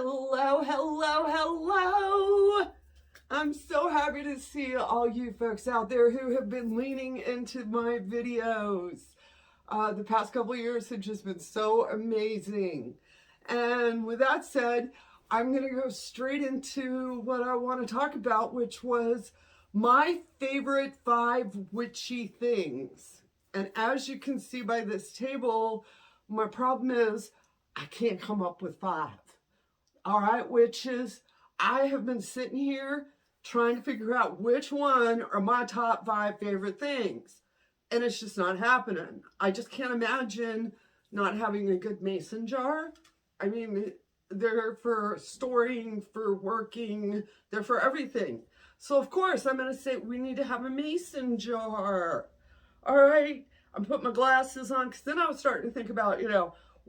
Hello, hello, hello. I'm so happy to see all you folks out there who have been leaning into my videos. The past couple years have just been so amazing. And with that said, I'm going to go straight into what I want to talk about, which was my favorite 5 witchy things. And as you can see by this table, my problem is I can't come up with 5. All right, witches, I have been sitting here trying to figure out which one are my top 5 favorite things. And it's just not happening. I just can't imagine not having a good mason jar. I mean, they're for storing, for working, they're for everything. So of course I'm gonna say we need to have a mason jar. All right, I'm putting my glasses on because then I was starting to think about,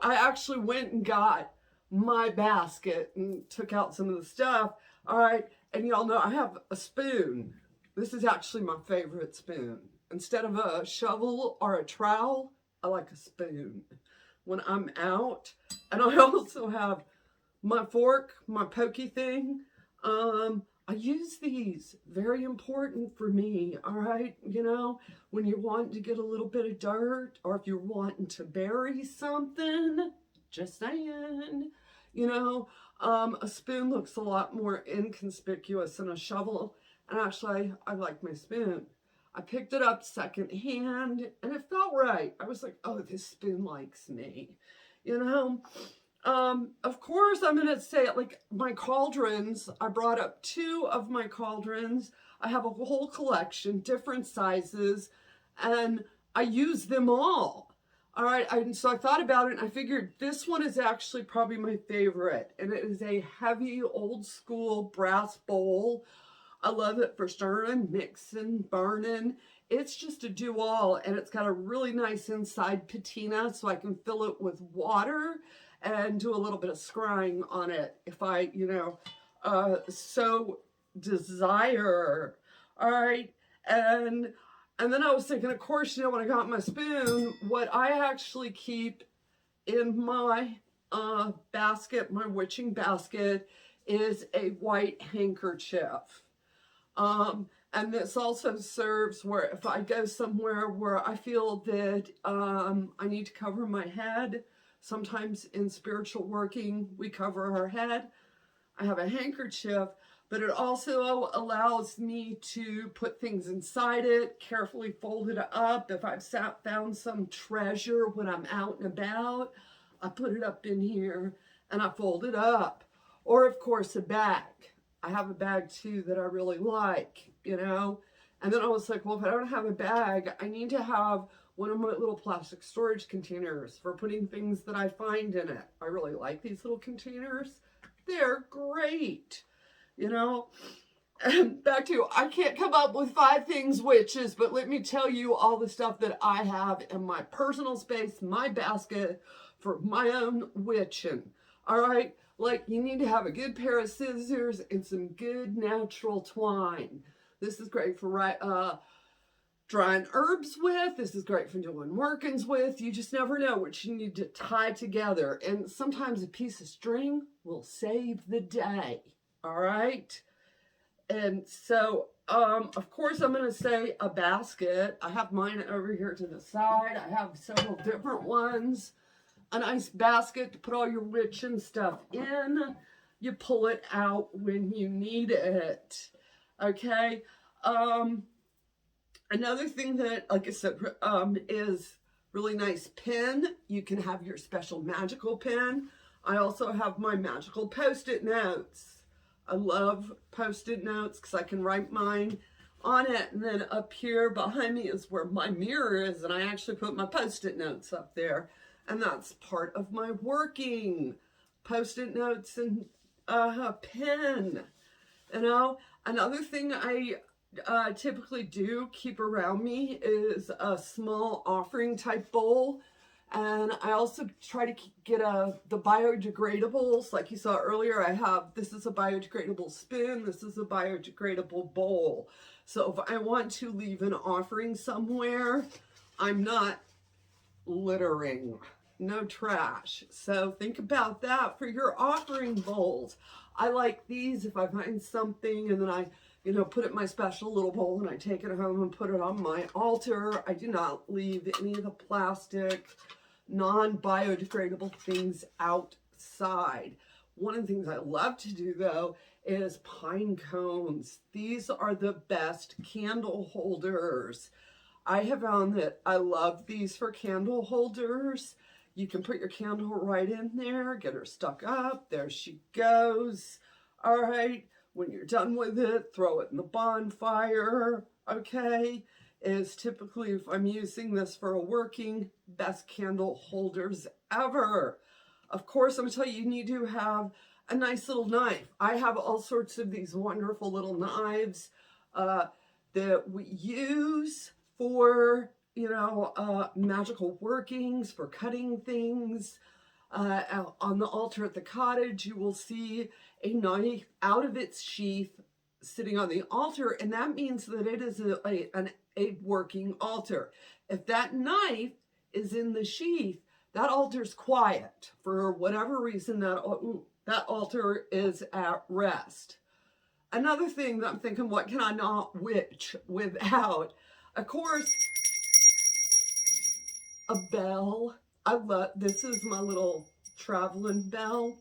I actually went and got my basket and took out some of the stuff. All right, and y'all know I have a spoon. This is actually my favorite spoon. Instead of a shovel or a trowel, I like a spoon when I'm out. And I also have my fork, my pokey thing. I use these, very important for me, all right? When you're wanting to get a little bit of dirt, or if you're wanting to bury something, just saying, a spoon looks a lot more inconspicuous than a shovel. And actually, I like my spoon. I picked it up secondhand and it felt right. I was like, oh, this spoon likes me, Of course, I'm going to say, like, my cauldrons, I brought up 2 of my cauldrons. I have a whole collection, different sizes, and I use them all. All right, so I thought about it, and I figured this one is actually probably my favorite, and it is a heavy, old-school brass bowl. I love it for stirring, mixing, burning. It's just a do-all, and it's got a really nice inside patina, so I can fill it with water and do a little bit of scrying on it if I, so desire. All right, and then I was thinking, of course, when I got my spoon, what I actually keep in my basket, my witching basket, is a white handkerchief. And this also serves where if I go somewhere where I feel that I need to cover my head, sometimes in spiritual working, we cover our head. I have a handkerchief, but it also allows me to put things inside it, carefully fold it up. If I've found some treasure when I'm out and about, I put it up in here and I fold it up. Or of course a bag. I have a bag too that I really like, And then I was like, well, if I don't have a bag, I need to have one of my little plastic storage containers for putting things that I find in it. I really like these little containers. They're great, And back to, I can't come up with 5 things, witches, but let me tell you all the stuff that I have in my personal space, my basket for my own witching. All right, like you need to have a good pair of scissors and some good natural twine. This is great for drying herbs with. This is great for doing workings with. You just never know what you need to tie together. And sometimes a piece of string will save the day. All right. And so, of course, I'm going to say a basket. I have mine over here to the side. I have several different ones. A nice basket to put all your witching stuff in. You pull it out when you need it. Okay. Another thing that, like I said, is really nice pen. You can have your special magical pen. I also have my magical Post-it notes. I love Post-it notes because I can write mine on it. And then up here behind me is where my mirror is. And I actually put my Post-it notes up there. And that's part of my working. Post-it notes and a pen. Another thing I typically do keep around me is a small offering type bowl. And I also try to get the biodegradables. Like you saw earlier, this is a biodegradable spoon. This is a biodegradable bowl. So if I want to leave an offering somewhere, I'm not littering. no trash. So think about that for your offering bowls. I like these if I find something and then I, you know, put it in my special little bowl and I take it home and put it on my altar. I do not leave any of the plastic, non-biodegradable things outside. One of the things I love to do though is pine cones. These are the best candle holders. I have found that I love these for candle holders. You can put your candle right in there, get her stuck up. There she goes. All right. When you're done with it, throw it in the bonfire. Okay. Is typically, if I'm using this for a working, best candle holders ever. Of course, I'm going to tell you, you need to have a nice little knife. I have all sorts of these wonderful little knives that we use for, you know, magical workings, for cutting things. On the altar at the cottage, you will see a knife out of its sheath sitting on the altar, and that means that it is a working altar. If that knife is in the sheath, that altar's quiet. For whatever reason, that altar is at rest. Another thing that I'm thinking, what can I not witch without? Of course, a bell. I love, this is my little traveling bell,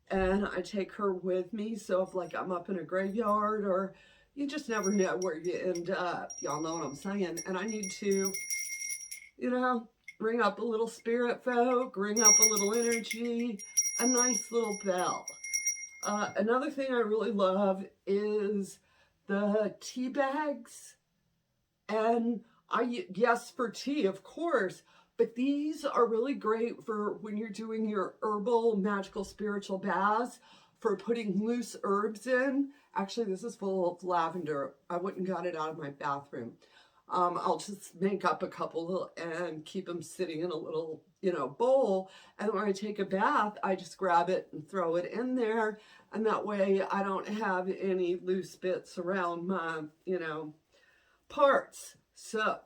and I take her with me. So if like I'm up in a graveyard, or you just never know where you end up. Y'all know what I'm saying. And I need to, you know, ring up a little spirit folk, ring up a little energy, a nice little bell. Another thing I really love is the tea bags. And yes, for tea, of course, but these are really great for when you're doing your herbal, magical, spiritual baths, for putting loose herbs in. Actually, this is full of lavender. I went and got it out of my bathroom. I'll just make up a couple and keep them sitting in a little, you know, bowl. And when I take a bath, I just grab it and throw it in there. And that way I don't have any loose bits around my, you know, parts. So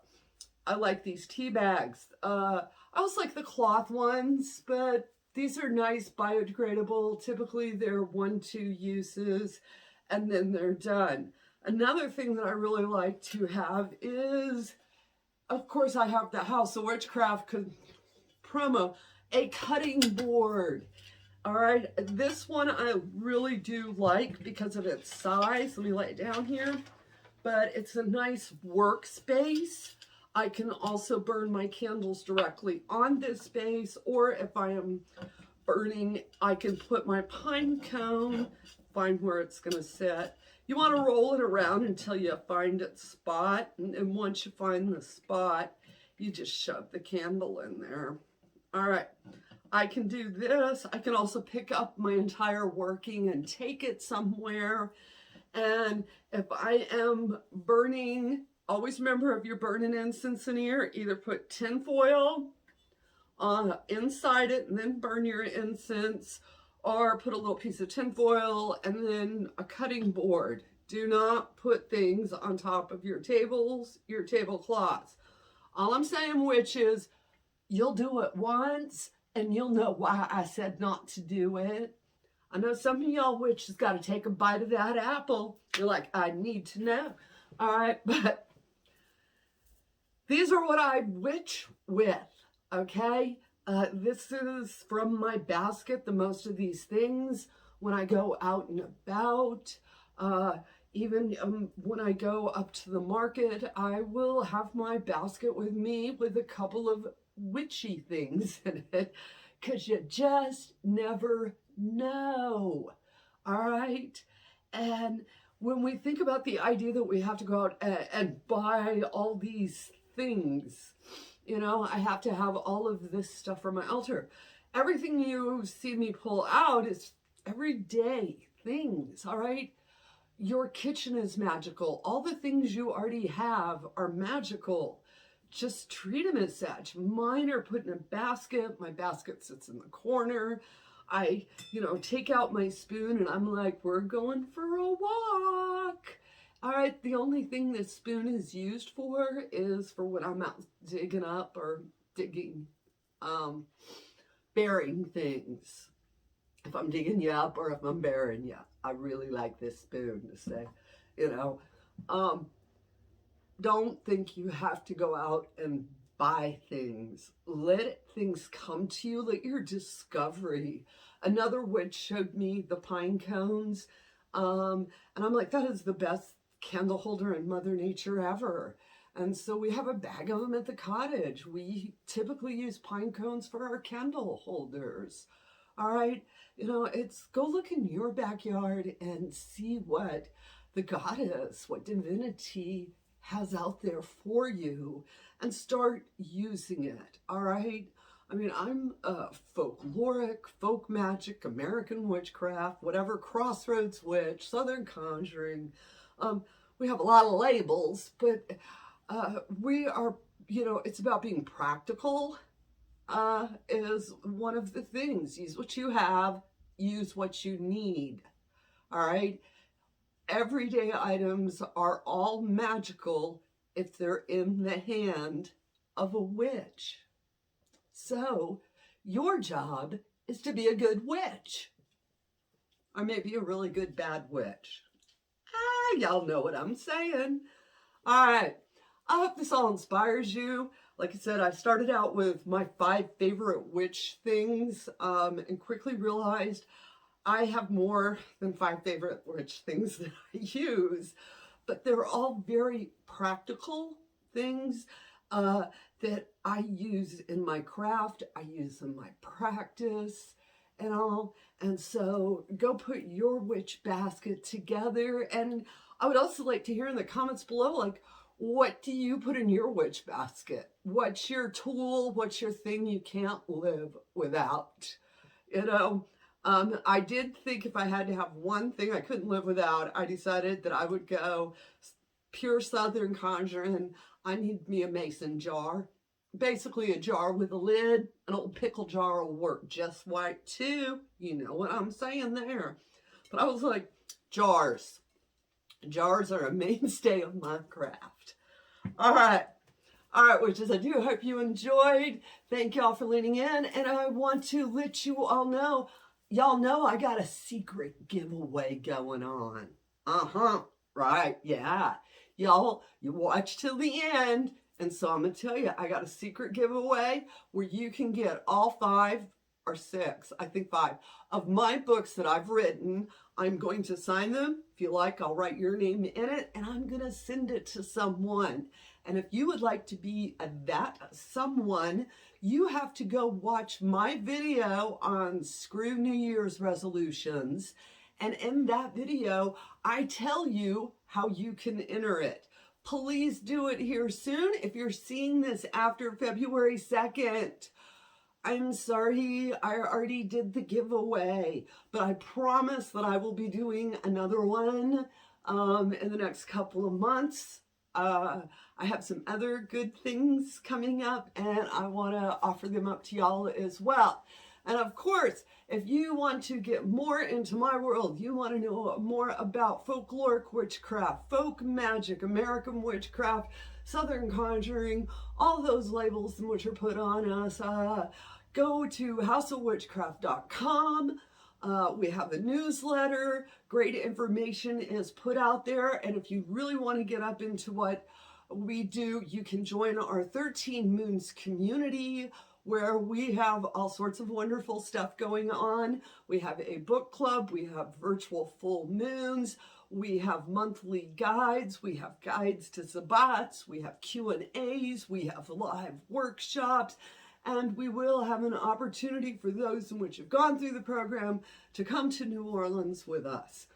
I like these tea bags. I also like the cloth ones, but these are nice, biodegradable. Typically they're 1-2 uses and then they're done. Another thing that I really like to have is, of course, I have the House of Witchcraft promo, a cutting board. All right, this one I really do like because of its size. Let me lay it down here. But it's a nice workspace. I can also burn my candles directly on this space, or if I am burning, I can put my pine cone, find where it's going to sit. You want to roll it around until you find its spot, and once you find the spot, you just shove the candle in there. All right, I can do this. I can also pick up my entire working and take it somewhere. And if I am burning, always remember, if you're burning incense in here, either put tin foil inside it and then burn your incense, or put a little piece of tin foil and then a cutting board. Do not put things on top of your tables, your tablecloths. All I'm saying, witches, you'll do it once and you'll know why I said not to do it. I know some of y'all witches got to take a bite of that apple. You're like, I need to know. All right, but these are what I witch with, okay? This is from my basket, the most of these things, when I go out and about. Even when I go up to the market, I will have my basket with me with a couple of witchy things in it, because you just never know. All right? And when we think about the idea that we have to go out and buy all these things, you know, I have to have all of this stuff for my altar. Everything you see me pull out is everyday things, all right? Your kitchen is magical. All the things you already have are magical. Just treat them as such. Mine are put in a basket. My basket sits in the corner. I, you know, take out my spoon and I'm like, we're going for a walk. All right, the only thing this spoon is used for is for when I'm out digging up or digging bearing things. If I'm digging you up or if I'm burying you, I really like this spoon to say, you know, don't think you have to go out and buy things. Let things come to you. Let your discovery. Another witch showed me the pine cones, and I'm like, that is the best candle holder in Mother Nature ever. And so we have a bag of them at the cottage. We typically use pine cones for our candle holders. All right, you know, it's go look in your backyard and see what the goddess, what divinity has out there for you, and start using it. All right, I mean, I'm folkloric, folk magic, American witchcraft, whatever, Crossroads Witch, Southern Conjuring. We have a lot of labels, but we are, you know, it's about being practical. Is one of the things. Use what you have, use what you need. All right. Everyday items are all magical if they're in the hand of a witch. So your job is to be a good witch. Or maybe a really good bad witch. Y'all know what I'm saying. All right. I hope this all inspires you. Like I said, I started out with my 5 favorite witch things and quickly realized I have more than 5 favorite witch things that I use, but they're all very practical things that I use in my craft, I use in my practice and all. And so go put your witch basket together. And I would also like to hear in the comments below, like, what do you put in your witch basket? What's your tool? What's your thing you can't live without? You know, I did think if I had to have one thing I couldn't live without, I decided that I would go pure Southern Conjuring. I need me a mason jar. Basically a jar with a lid. An old pickle jar will work just right too. You know what I'm saying there. But I was like, jars. Jars are a mainstay of my craft. All right, witches, I do hope you enjoyed. Thank y'all for leaning in. And I want to let you all know, y'all know I got a secret giveaway going on. Right, yeah. Y'all, you watch till the end. And so I'm going to tell you, I got a secret giveaway where you can get all 5 or 6, I think 5, of my books that I've written. I'm going to sign them. If you like, I'll write your name in it, and I'm going to send it to someone. And if you would like to be that someone, you have to go watch my video on Screw New Year's Resolutions. And in that video, I tell you how you can enter it. Please do it here soon. If you're seeing this after February 2nd, I'm sorry, I already did the giveaway, but I promise that I will be doing another one in the next couple of months. I have some other good things coming up, and I want to offer them up to y'all as well. And of course, if you want to get more into my world, you want to know more about folkloric witchcraft, folk magic, American witchcraft, Southern Conjuring, all those labels which are put on us, go to houseofwitchcraft.com. We have a newsletter. Great information is put out there. And if you really want to get up into what we do, you can join our 13 Moons community, where we have all sorts of wonderful stuff going on. We have a book club. We have virtual full moons. We have monthly guides. We have guides to Sabbats. We have Q&As. We have live workshops. And we will have an opportunity for those in which have gone through the program to come to New Orleans with us.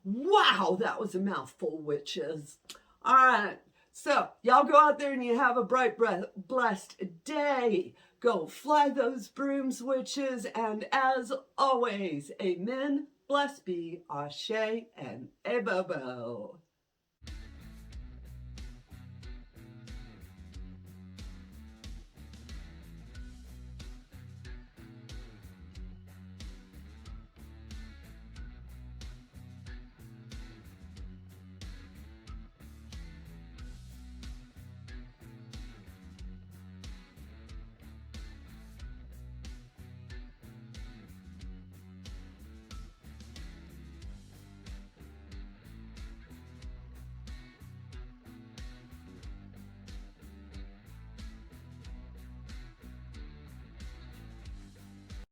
Wow, that was a mouthful, witches. All right, so y'all go out there and you have a bright, blessed day. Go fly those brooms, witches. And as always, amen, blessed be, ashe, and ebobo.